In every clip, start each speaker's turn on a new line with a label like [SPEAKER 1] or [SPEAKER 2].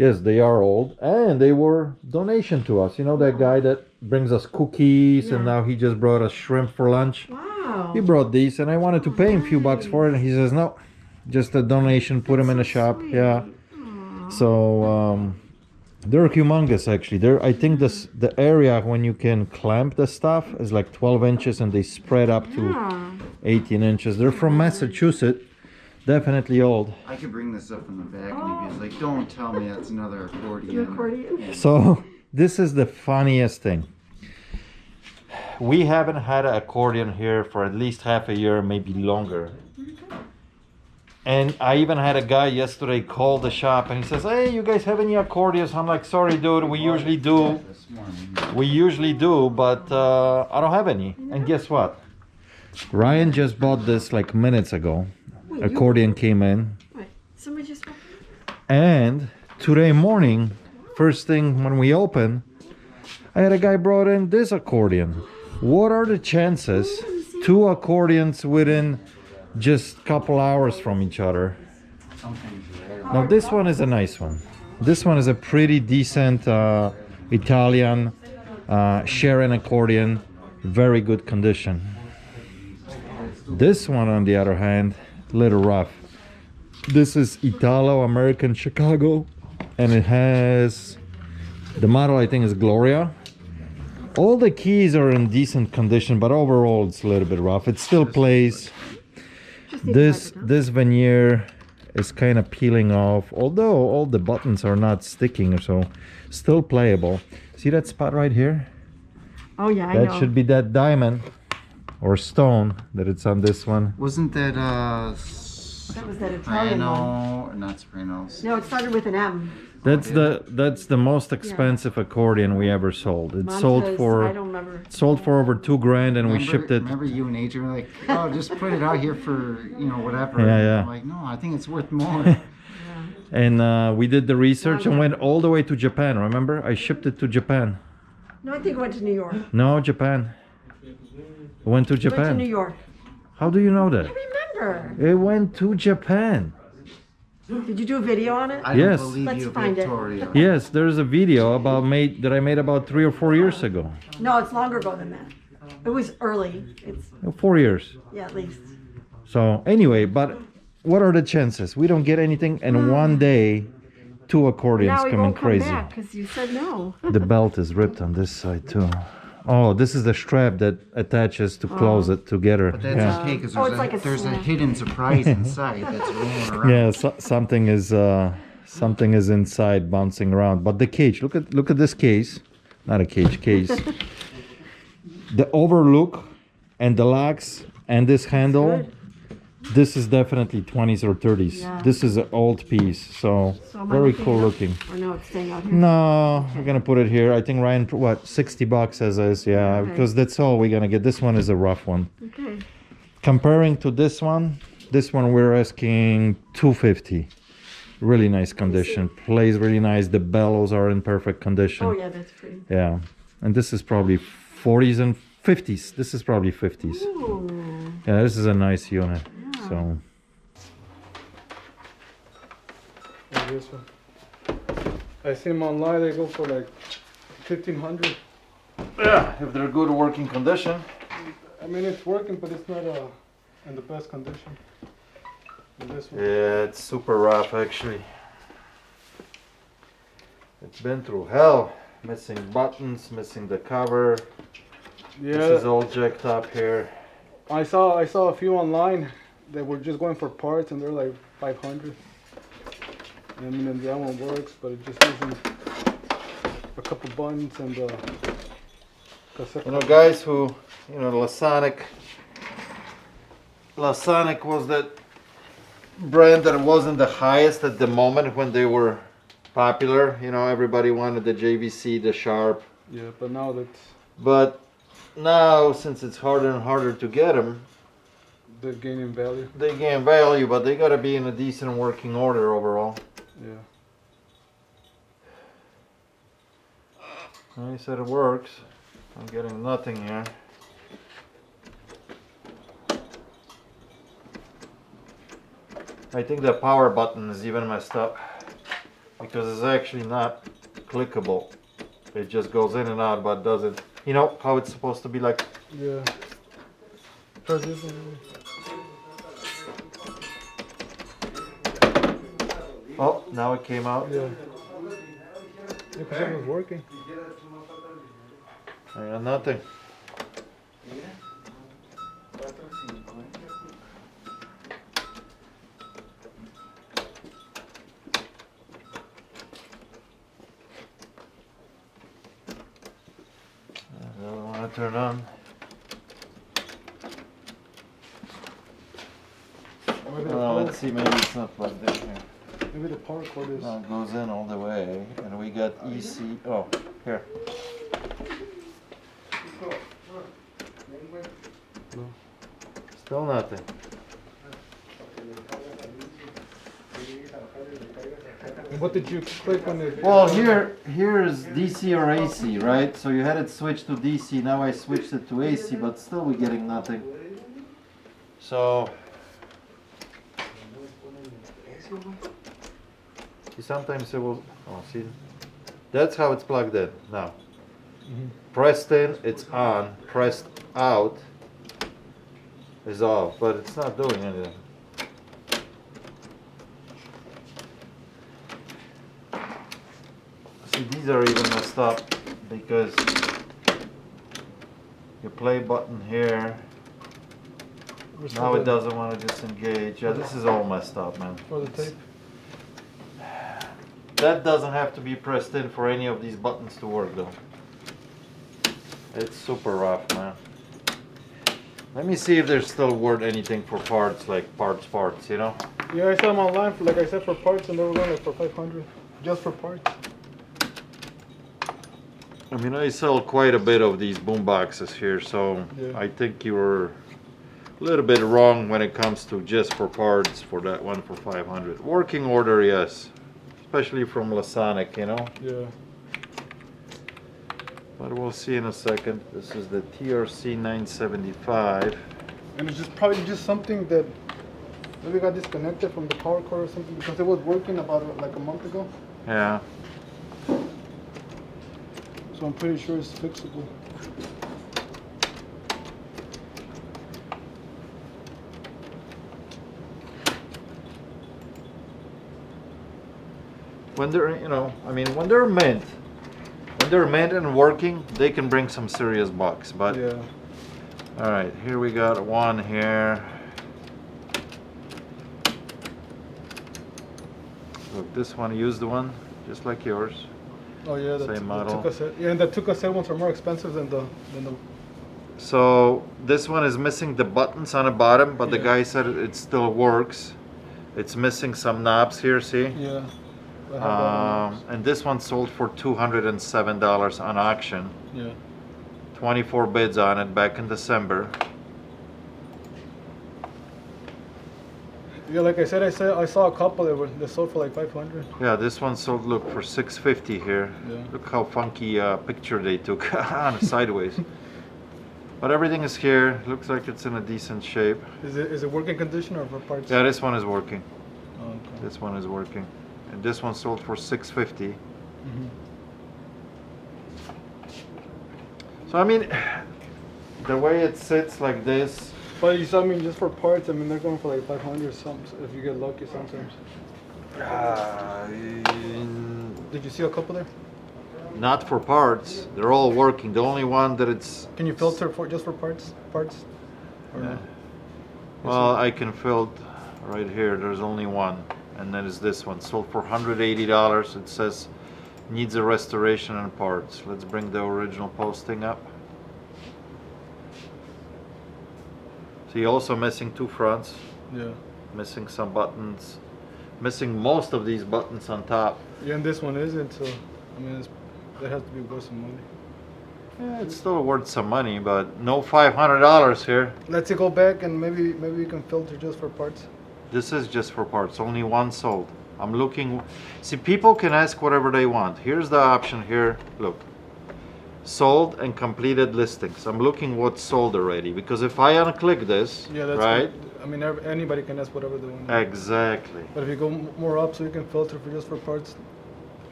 [SPEAKER 1] Yes, they are old, and they were donation to us. You know that guy that brings us cookies, and now he just brought us shrimp for lunch.
[SPEAKER 2] Wow.
[SPEAKER 1] He brought these, and I wanted to pay him a few bucks for it, and he says no, just a donation. Put them in the shop.
[SPEAKER 2] Sweet.
[SPEAKER 1] Yeah.
[SPEAKER 2] Aww.
[SPEAKER 1] So they're humongous, actually. I think the area when you can clamp the stuff is like 12 inches, and they spread up to 18 inches. They're from Massachusetts. Definitely old.
[SPEAKER 3] I could bring this up in the back and you'd be like, don't tell me that's another accordion.
[SPEAKER 2] Accordion.
[SPEAKER 1] So this is the funniest thing. We haven't had an accordion here for at least half a year, maybe longer. And I even had a guy yesterday call the shop and he says, hey, you guys have any accordions? I'm like, sorry, dude, we usually do. We usually do, but I don't have any. And guess what? Ryan just bought this like minutes ago.
[SPEAKER 2] Wait,
[SPEAKER 1] Accordion came in.
[SPEAKER 2] Wait, somebody just...
[SPEAKER 1] And today morning, first thing when we open, I had a guy brought in this accordion. What are the chances 2 accordions within just a couple hours from each other? Now this one is a nice one. This one is a pretty decent Italian Sharon accordion, very good condition. This one on the other hand, little rough. This is Italo-American Chicago, and it has, the model I think is Gloria. All the keys are in decent condition, but overall it's a little bit rough. It still plays. This veneer is kind of peeling off, although all the buttons are not sticking, so still playable. See that spot right here?
[SPEAKER 2] Oh yeah, I know.
[SPEAKER 1] That should be that diamond or stone that it's on this one.
[SPEAKER 3] Wasn't that
[SPEAKER 2] That was that Italian one.
[SPEAKER 3] not Sopranos.
[SPEAKER 2] No, it started with an M.
[SPEAKER 1] That's the most expensive accordion we ever sold. It
[SPEAKER 2] Montes,
[SPEAKER 1] sold
[SPEAKER 2] I
[SPEAKER 1] for
[SPEAKER 2] don't remember.
[SPEAKER 1] over $2,000, and we shipped it.
[SPEAKER 3] Remember you and Adrian were like, oh, just put it out here for, you know, whatever.
[SPEAKER 1] Yeah, yeah.
[SPEAKER 3] I'm like, no, I think it's worth more.
[SPEAKER 1] And we did the research and went all the way to Japan. Remember, I shipped it to Japan.
[SPEAKER 2] No, I think it went to New York.
[SPEAKER 1] No, Japan. It went to
[SPEAKER 2] It went to
[SPEAKER 1] Japan.
[SPEAKER 2] New York.
[SPEAKER 1] How do you know that?
[SPEAKER 2] I remember.
[SPEAKER 1] It went to Japan.
[SPEAKER 2] Did you do a video on it?
[SPEAKER 3] I
[SPEAKER 1] Yes.
[SPEAKER 3] don't believe
[SPEAKER 2] Let's
[SPEAKER 3] you,
[SPEAKER 2] find it.
[SPEAKER 3] Victoria.
[SPEAKER 1] Yes, there's a video that I made about 3 or 4 years ago.
[SPEAKER 2] No, it's longer ago than that. It was early. It's
[SPEAKER 1] 4 years.
[SPEAKER 2] yeah, at least.
[SPEAKER 1] So anyway, but what are the chances? We don't get anything, and one day, 2 accordions
[SPEAKER 2] Now we
[SPEAKER 1] coming
[SPEAKER 2] won't come
[SPEAKER 1] crazy.
[SPEAKER 2] back because you said no.
[SPEAKER 1] The belt is ripped on this side too. Oh, this is the strap that attaches to close it together.
[SPEAKER 3] But that's
[SPEAKER 1] Yeah,
[SPEAKER 3] okay because
[SPEAKER 2] Oh, it's like a
[SPEAKER 3] there's a
[SPEAKER 2] snap.
[SPEAKER 3] hidden surprise inside that's rolling around.
[SPEAKER 1] yeah, something is inside bouncing around. But the cage, look at this case, not a case. The overlook and the locks and this handle.
[SPEAKER 2] good.
[SPEAKER 1] This is definitely 20s or 30s.
[SPEAKER 2] Yeah.
[SPEAKER 1] This is an old piece, so
[SPEAKER 2] So am I
[SPEAKER 1] very
[SPEAKER 2] looking
[SPEAKER 1] cool
[SPEAKER 2] it up?
[SPEAKER 1] looking.
[SPEAKER 2] Or no, it's staying out here.
[SPEAKER 1] No, we're gonna put it here. I think Ryan, what, $60 as is, yeah,
[SPEAKER 2] Okay.
[SPEAKER 1] because that's all we're gonna get. This one is a rough one.
[SPEAKER 2] Okay.
[SPEAKER 1] Comparing to this one we're asking $250. Really nice condition. Plays really nice. The bellows are in perfect condition.
[SPEAKER 2] Oh yeah, that's pretty.
[SPEAKER 1] Yeah, and this is probably 40s and 50s. This is probably 50s.
[SPEAKER 2] Ooh.
[SPEAKER 1] Yeah, this is a nice unit. So.
[SPEAKER 4] And this one. I see them online, they go for like 1,500.
[SPEAKER 1] Yeah, if they're good working condition.
[SPEAKER 4] I mean, it's working, but it's not in the best condition. And this one.
[SPEAKER 1] Yeah, it's super rough actually. It's been through hell. Missing buttons, missing the cover.
[SPEAKER 4] Yeah,
[SPEAKER 1] This is all jacked up here.
[SPEAKER 4] I saw a few online that were just going for parts, and they're like 500. I mean, and that one works, but it just isn't a couple buttons and cassette.
[SPEAKER 1] You know, guys who, you know, Lasonic was that brand that wasn't the highest at the moment when they were popular. You know, everybody wanted the JVC, the Sharp.
[SPEAKER 4] Yeah, but now that's
[SPEAKER 1] But now, since it's harder and harder to get them,
[SPEAKER 4] they're gaining value.
[SPEAKER 1] they gain value, but they gotta be in a decent working order overall.
[SPEAKER 4] Yeah.
[SPEAKER 1] He said it works. I'm getting nothing here. I think the power button is even messed up. because it's actually not clickable. It just goes in and out, but doesn't. You know how it's supposed to be like.
[SPEAKER 4] Yeah. Try this one.
[SPEAKER 1] Oh, now it came out.
[SPEAKER 4] Yeah. Because it was working.
[SPEAKER 1] I got nothing. I don't want to turn on. Let's see, maybe it's not plugged in here.
[SPEAKER 4] Maybe the power cord is.
[SPEAKER 1] No, it goes in all the way, and we got EC. Oh, here.
[SPEAKER 4] No.
[SPEAKER 1] Still nothing.
[SPEAKER 4] What did you click on it?
[SPEAKER 1] Well, here is DC or AC, right? So you had it switched to DC. Now I switched it to AC, but still we're getting nothing. So see, sometimes it will. Oh, see, that's how it's plugged in now. Pressed in, it's on. Pressed out is off, but it's not doing anything. See, these are even messed up because your play button here. Now it doesn't want to disengage. Yeah, this is all messed up, man.
[SPEAKER 4] For the tape.
[SPEAKER 1] That doesn't have to be pressed in for any of these buttons to work, though. It's super rough, man. Let me see if there's still worth anything for parts, like parts, you know?
[SPEAKER 4] Yeah, I saw them online, for, like I said, for parts, and they were going like for 500, just for parts.
[SPEAKER 1] I mean, I sell quite a bit of these boom boxes here, so
[SPEAKER 4] Yeah.
[SPEAKER 1] I think you were a little bit wrong when it comes to just for parts for that one for 500. Working order, yes, especially from Lasonic, you know.
[SPEAKER 4] Yeah.
[SPEAKER 1] But we'll see in a second. This is the TRC 975.
[SPEAKER 4] And it's just probably just something that maybe got disconnected from the power cord or something, because it was working about like a month ago.
[SPEAKER 1] Yeah.
[SPEAKER 4] So I'm pretty sure it's fixable.
[SPEAKER 1] When they're, you know, I mean, when they're mint and working, they can bring some serious bucks. But
[SPEAKER 4] Yeah.
[SPEAKER 1] all right, here we got one here. Look, this one, used one, just like yours.
[SPEAKER 4] Oh yeah,
[SPEAKER 1] Same model.
[SPEAKER 4] And the Tuca ones are more expensive than the
[SPEAKER 1] So this one is missing the buttons on the bottom, but the
[SPEAKER 4] Yeah.
[SPEAKER 1] guy said it still works. It's missing some knobs here, see?
[SPEAKER 4] Yeah. I have that one.
[SPEAKER 1] And this one sold for $207 on auction.
[SPEAKER 4] Yeah.
[SPEAKER 1] 24 bids on it back in December.
[SPEAKER 4] Yeah, like I said, I saw a couple that sold for like 500.
[SPEAKER 1] Yeah, this one sold, look, for $650 here.
[SPEAKER 4] Yeah.
[SPEAKER 1] Look how funky picture they took on sideways. But everything is here. Looks like it's in a decent shape.
[SPEAKER 4] Is it working condition or for parts?
[SPEAKER 1] Yeah, this one is working.
[SPEAKER 4] Oh, okay.
[SPEAKER 1] This one is working. And this one sold for $650.
[SPEAKER 4] Mm-hmm.
[SPEAKER 1] So I mean, the way it sits like this.
[SPEAKER 4] But you saw, I mean, just for parts, I mean, they're going for like 500 something if you get lucky sometimes. Did you see a couple there?
[SPEAKER 1] Not for parts. They're all working. The only one that it's.
[SPEAKER 4] Can you filter for just for parts? Or
[SPEAKER 1] Yeah.
[SPEAKER 4] no?
[SPEAKER 1] Well, I can filter right here. There's only one, and then is this one. Sold for $180. It says needs a restoration and parts. Let's bring the original posting up. See, also missing two fronts.
[SPEAKER 4] Yeah.
[SPEAKER 1] Missing some buttons. Missing most of these buttons on top.
[SPEAKER 4] Yeah, and this one isn't, so I mean, that has to be worth some money.
[SPEAKER 1] Yeah, it's still worth some money, but no $500 here.
[SPEAKER 4] Let's go back and maybe we can filter just for parts.
[SPEAKER 1] This is just for parts. Only one sold. I'm looking. See, people can ask whatever they want. Here's the option here. Look. Sold and completed listings. I'm looking what's sold already, because if I unclick this,
[SPEAKER 4] Yeah, that's
[SPEAKER 1] right?
[SPEAKER 4] I mean, anybody can ask whatever they want.
[SPEAKER 1] Exactly.
[SPEAKER 4] But if you go more up, so you can filter for just for parts.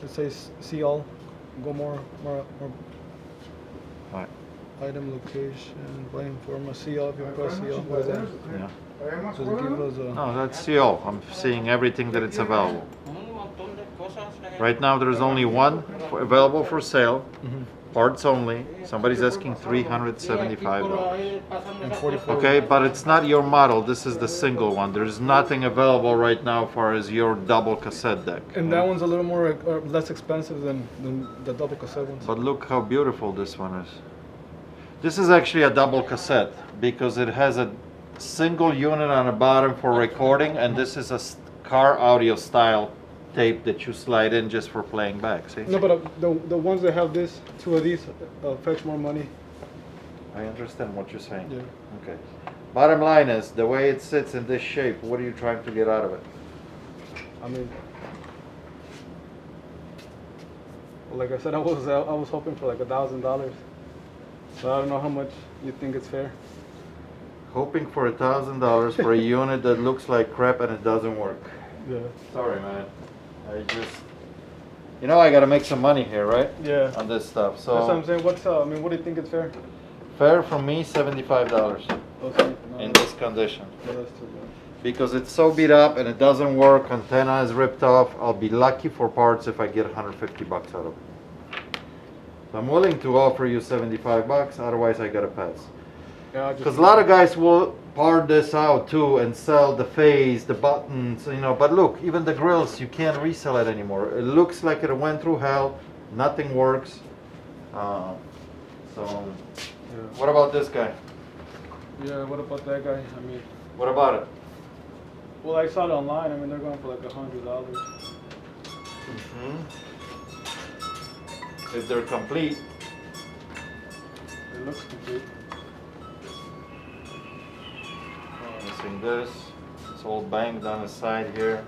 [SPEAKER 4] It says see all. Go more.
[SPEAKER 1] Right.
[SPEAKER 4] Item location, buying form, see all. If you press see all, what is that?
[SPEAKER 1] Yeah.
[SPEAKER 4] Does it give us a?
[SPEAKER 1] No, that's CO. I'm seeing everything that it's available. Right now there's only one available for sale, parts only. Somebody's asking $375.
[SPEAKER 4] And 44.
[SPEAKER 1] Okay, but it's not your model. This is the single one. There's nothing available right now for as your double cassette deck.
[SPEAKER 4] And that one's a little more less expensive than the double cassette ones.
[SPEAKER 1] But look how beautiful this one is. This is actually a double cassette because it has a single unit on the bottom for recording, and this is a car audio style tape that you slide in just for playing back. See?
[SPEAKER 4] No, but the ones that have this, two of these, fetch more money.
[SPEAKER 1] I understand what you're saying.
[SPEAKER 4] Yeah.
[SPEAKER 1] Okay. Bottom line is, the way it sits in this shape, what are you trying to get out of it?
[SPEAKER 4] I mean, well, like I said, I was hoping for like $1,000. So I don't know how much you think it's fair.
[SPEAKER 1] Hoping for $1,000 for a unit that looks like crap and it doesn't work.
[SPEAKER 4] Yeah.
[SPEAKER 1] Sorry, man. I just, you know, I gotta make some money here, right?
[SPEAKER 4] Yeah.
[SPEAKER 1] On this stuff.
[SPEAKER 4] That's what I'm
[SPEAKER 1] So
[SPEAKER 4] saying. I mean, what do you think it's fair?
[SPEAKER 1] fair from me, $75
[SPEAKER 4] Okay. No,
[SPEAKER 1] in this condition.
[SPEAKER 4] no, that's too bad.
[SPEAKER 1] Because it's so beat up and it doesn't work, antenna is ripped off. I'll be lucky for parts if I get $150 out of it. So I'm willing to offer you $75, otherwise I gotta pass.
[SPEAKER 4] Yeah,
[SPEAKER 1] Because a lot of guys will part this out too and sell the phase, the buttons, you know. But look, even the grills, you can't resell it anymore. It looks like it went through hell. Nothing works. So, what about this guy?
[SPEAKER 4] Yeah. What about that guy? I mean,
[SPEAKER 1] What about it?
[SPEAKER 4] well, I saw it online. I mean, they're going for like $100.
[SPEAKER 1] If they're complete,
[SPEAKER 4] It looks complete.
[SPEAKER 1] missing this. It's all banged on the side here.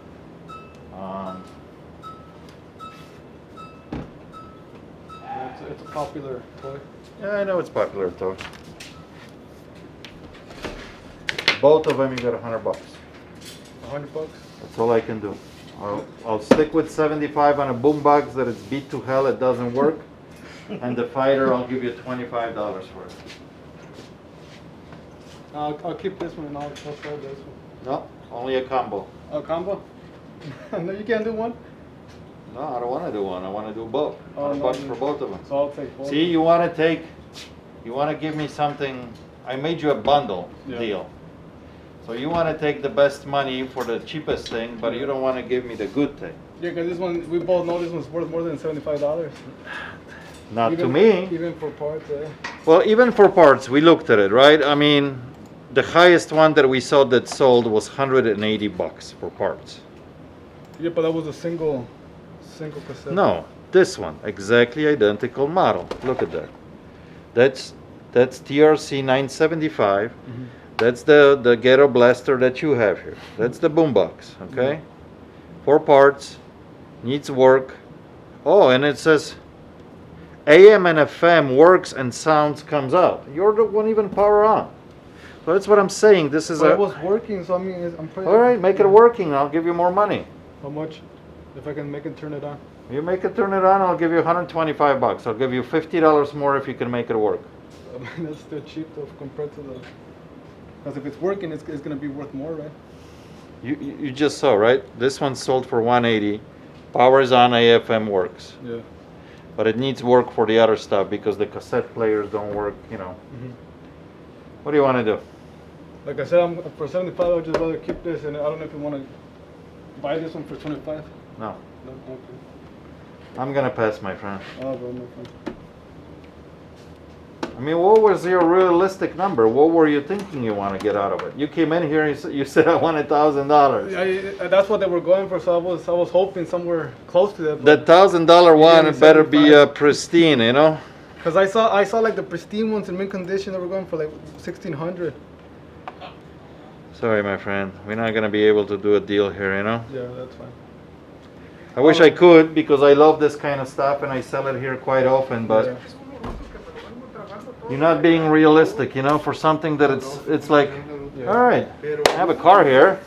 [SPEAKER 4] Yeah, it's a popular toy.
[SPEAKER 1] Yeah, I know it's popular though. Both of them, you got $100.
[SPEAKER 4] $100.
[SPEAKER 1] That's all I can do. I'll stick with 75 on a boombox that it's beat to hell, it doesn't work. And the fighter, I'll give you $25 for it.
[SPEAKER 4] I'll keep this one and I'll sell this one.
[SPEAKER 1] No, only a combo.
[SPEAKER 4] A combo? No, you can't do one?
[SPEAKER 1] No, I don't want to do one. I want to do both.
[SPEAKER 4] Oh,
[SPEAKER 1] $100
[SPEAKER 4] no,
[SPEAKER 1] for both of them.
[SPEAKER 4] So I'll take both.
[SPEAKER 1] See, you want to give me something. I made you a bundle deal. So you want to take the best money for the cheapest thing, but you don't want to give me the good thing.
[SPEAKER 4] Yeah, because this one, we both know this one's worth more than $75.
[SPEAKER 1] Not
[SPEAKER 4] Even-
[SPEAKER 1] to me.
[SPEAKER 4] Even for parts, yeah.
[SPEAKER 1] Well, even for parts, we looked at it, right? I mean, the highest one that we saw that sold was $180 for parts.
[SPEAKER 4] Yeah, but that was a single cassette.
[SPEAKER 1] No, this one, exactly identical model. Look at that. That's TRC 975. That's the ghetto blaster that you have here. That's the boombox, okay? 4 parts, needs work. Oh, and it says AM and FM works and sounds comes out. You're the one even power on. So that's what I'm saying. This is
[SPEAKER 4] But
[SPEAKER 1] a.
[SPEAKER 4] it was working, so I mean, I'm pretty.
[SPEAKER 1] All right, make it working. I'll give you more money.
[SPEAKER 4] How much? If I can make it turn it on.
[SPEAKER 1] You make it turn it on, I'll give you $125. I'll give you $50 more if you can make it work.
[SPEAKER 4] I mean, that's still cheap though compared to the. Because if it's working, it's going to be worth more, right?
[SPEAKER 1] You just saw, right? This one sold for $180. Power is on, AFM works.
[SPEAKER 4] Yeah.
[SPEAKER 1] But it needs work for the other stuff because the cassette players don't work, you know. What do you want to do?
[SPEAKER 4] Like I said, for 75, I'd just rather keep this, and I don't know if you want to buy this one for 25.
[SPEAKER 1] No.
[SPEAKER 4] No, okay.
[SPEAKER 1] I'm going to pass, my friend.
[SPEAKER 4] Oh, bro, no fun.
[SPEAKER 1] I mean, what was your realistic number? What were you thinking you want to get out of it? You came in here and you said I want $1,000.
[SPEAKER 4] That's what they were going for, so I was hoping somewhere close to that.
[SPEAKER 1] That $1,000 one, it better be pristine, you know?
[SPEAKER 4] Because I saw like the pristine ones in mint condition, they were going for like 1,600.
[SPEAKER 1] Sorry, my friend. We're not going to be able to do a deal here, you know?
[SPEAKER 4] Yeah, that's fine.
[SPEAKER 1] I wish I could because I love this kind of stuff and I sell it here quite often, but
[SPEAKER 4] Yeah.
[SPEAKER 1] you're not being realistic, you know, for something that it's like,
[SPEAKER 4] Yeah.
[SPEAKER 1] all right, I have a car here,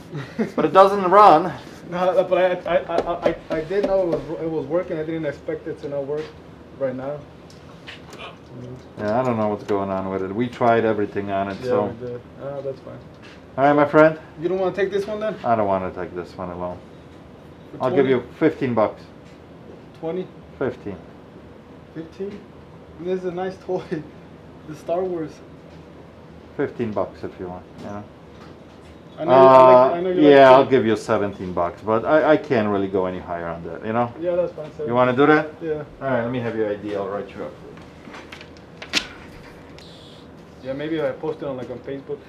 [SPEAKER 1] but it doesn't run.
[SPEAKER 4] No, but I did know it was working. I didn't expect it to not work right now.
[SPEAKER 1] Yeah, I don't know what's going on with it. We tried everything on it,
[SPEAKER 4] Yeah,
[SPEAKER 1] so.
[SPEAKER 4] we did. That's fine.
[SPEAKER 1] All right, my friend.
[SPEAKER 4] You don't want to take this one then?
[SPEAKER 1] I don't want to take this one alone.
[SPEAKER 4] For
[SPEAKER 1] I'll give you 15 bucks.
[SPEAKER 4] 20?
[SPEAKER 1] 15.
[SPEAKER 4] 15? This is a nice toy. The Star Wars.
[SPEAKER 1] 15 bucks if you want. Yeah.
[SPEAKER 4] I know you
[SPEAKER 1] Yeah,
[SPEAKER 4] like
[SPEAKER 1] I'll give you 17 bucks, but I can't really go any higher on that, you know?
[SPEAKER 4] Yeah, that's fine.
[SPEAKER 1] You want to do that?
[SPEAKER 4] Yeah.
[SPEAKER 1] All right, let me have your ID. I'll write you up.
[SPEAKER 4] Yeah, maybe if I post it on like on Facebook,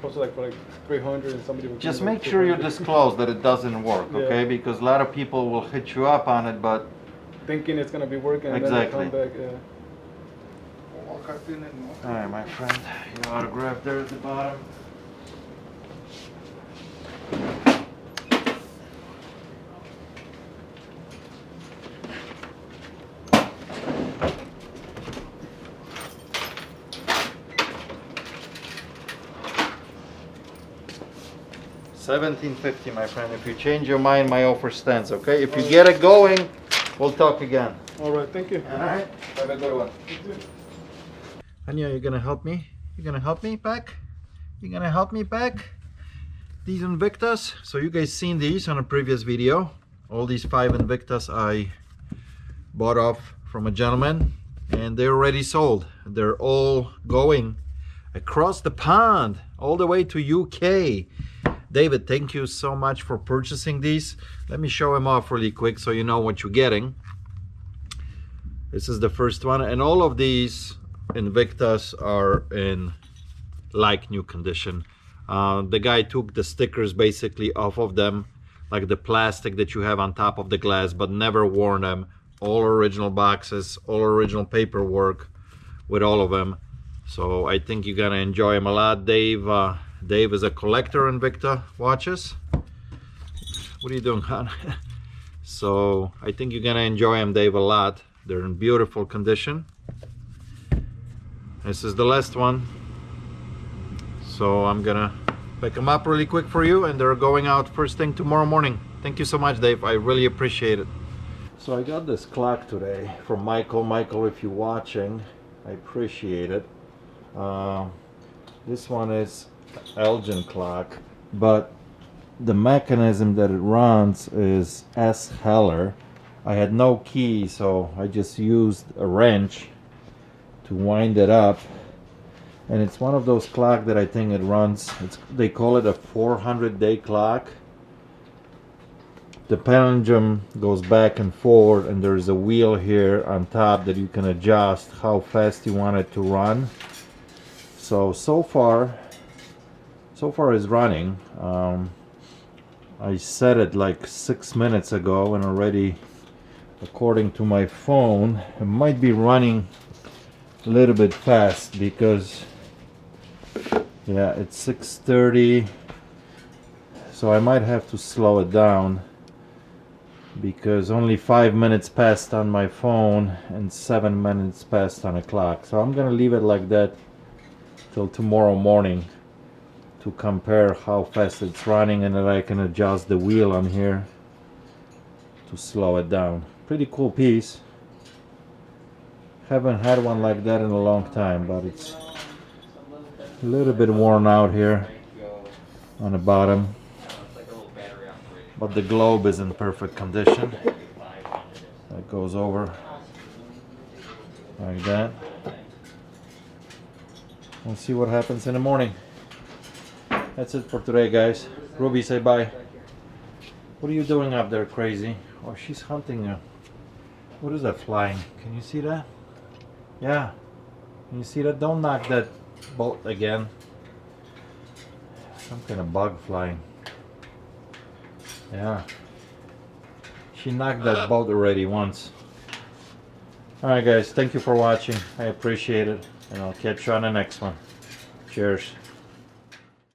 [SPEAKER 4] post it like for like 300 and somebody will
[SPEAKER 1] Just
[SPEAKER 4] give me,
[SPEAKER 1] make
[SPEAKER 4] like,
[SPEAKER 1] sure you
[SPEAKER 4] 200.
[SPEAKER 1] disclose that it doesn't work,
[SPEAKER 4] Yeah.
[SPEAKER 1] okay? Because a lot of people will hit you up on it, but
[SPEAKER 4] Thinking it's gonna be working and
[SPEAKER 1] Exactly.
[SPEAKER 4] then they come back. Yeah.
[SPEAKER 1] all right, my friend, your autograph there at the bottom. $17.50, my friend. If you change your mind, my offer stands, okay? If you get it going, we'll talk again.
[SPEAKER 4] All right, thank you.
[SPEAKER 1] All right. Have a good one. Anya, you gonna help me? You gonna help me pack? You gonna help me pack these Invictus? So you guys seen these on a previous video. All these 5 Invictus I bought off from a gentleman, and they're already sold. They're all going across the pond, all the way to UK. David, thank you so much for purchasing these. Let me show them off really quick so you know what you're getting. This is the first one, and all of these Invictus are in like new condition. The guy took the stickers basically off of them, like the plastic that you have on top of the glass, but never worn them. All original boxes, all original paperwork with all of them. So I think you're gonna enjoy them a lot. Dave is a collector in Invicta watches. What are you doing, hon? So I think you're gonna enjoy them, Dave, a lot. They're in beautiful condition. This is the last one. So I'm gonna pick them up really quick for you, and they're going out first thing tomorrow morning. Thank you so much, Dave. I really appreciate it. So I got this clock today from Michael. Michael, if you're watching, I appreciate it. This one is Elgin clock, but the mechanism that it runs is S. Heller. I had no key, so I just used a wrench to wind it up, and it's one of those clocks that I think it runs, they call it a 400-day clock. The pendulum goes back and forward, and there's a wheel here on top that you can adjust how fast you want it to run. So far it's running. I set it like 6 minutes ago, and already, according to my phone, it might be running a little bit fast because, yeah, it's 6:30, so I might have to slow it down because only 5 minutes passed on my phone and 7 minutes passed on a clock. So I'm gonna leave it like that till tomorrow morning to compare how fast it's running, and then I can adjust the wheel on here to slow it down. Pretty cool piece. Haven't had one like that in a long time, but it's a little bit worn out here on the bottom, but the globe is in perfect condition. That goes over like that. We'll see what happens in the morning. That's it for today, guys. Ruby, say bye. What are you doing up there, crazy? Oh, she's hunting you. What is that flying? Can you see that? Yeah. Can you see that? Don't knock that bolt again. Some kind of bug flying. Yeah. She knocked that bolt already once. Alright guys, thank you for watching. I appreciate it. And I'll catch you on the next one. Cheers.